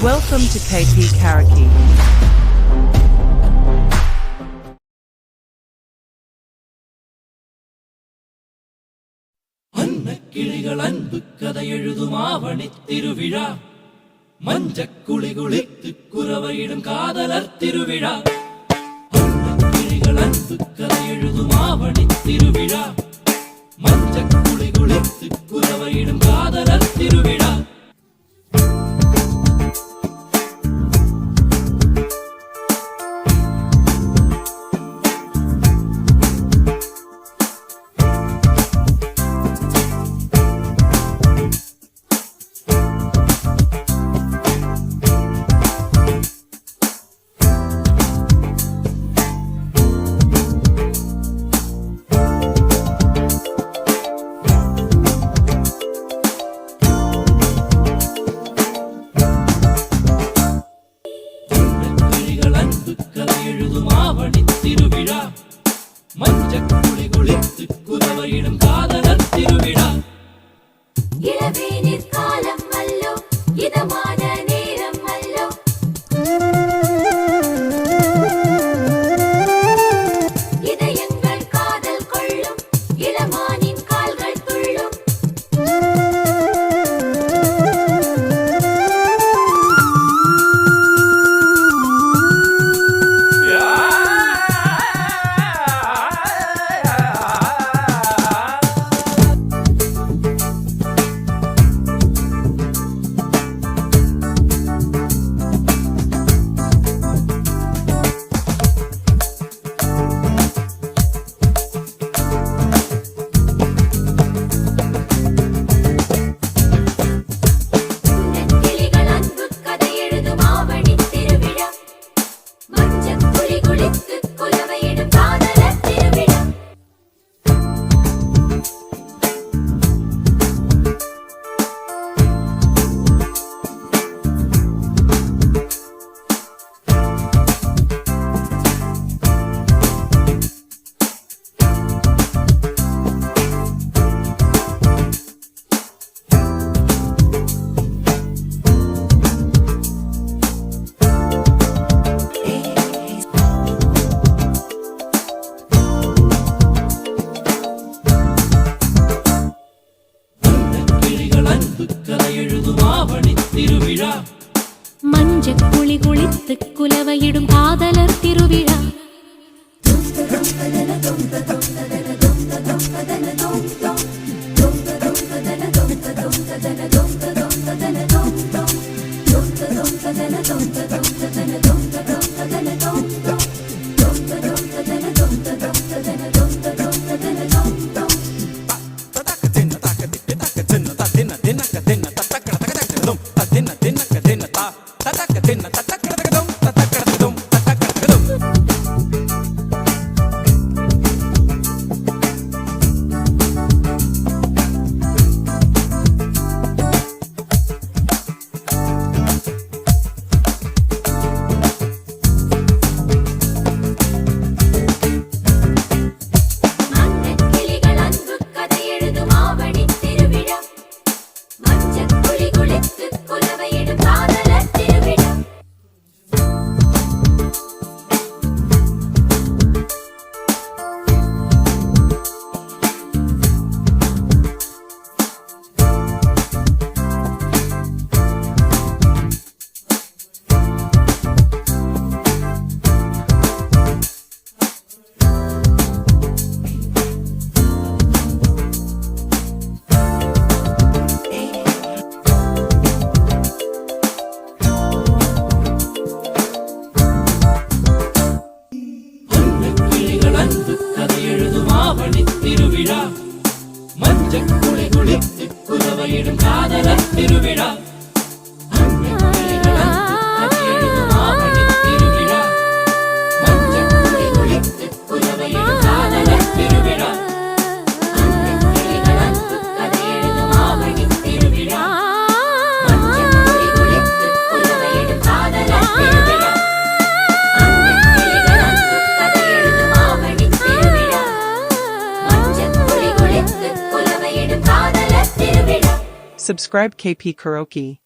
Welcome to KP Karaoke. அன்னக்கிளிகள் அன்பு கதை எழுதும் ஆவணித் திருவிழா, மஞ்சக் குளி குளித்து குரவையிடும் காதலர் திருவிழா. அன்னக்கிளிகள் அன்பு கதை எழுதும் ஆவணித் திருவிழா, மஞ்சக் குளி குளித்து குரவையிடும் காதலர் திருவிழா. திருவிழா, மஞ்சள் குளி குளித்து குரவையிடும் காதலர் திருவிழா. இளவேனிற் காலம் அல்லோ, இதமான நேரம் அல்லோ, இதயங்கள் காதல் கொள்ளும், இளமானின் கால்கள் துள்ளும். திருவிழா, மஞ்சள் குளி குளித்து குலவையிடும் காதலர் திருவிழா. திருவிழா, மஞ்சள் குளி குளித்து குரவையிடும் காதலர் திருவிழா. திருவிழா, மஞ்சள் குளி குளித்து குரவையிடும் காதலர் திருவிழா. Subscribe KP Karaoke.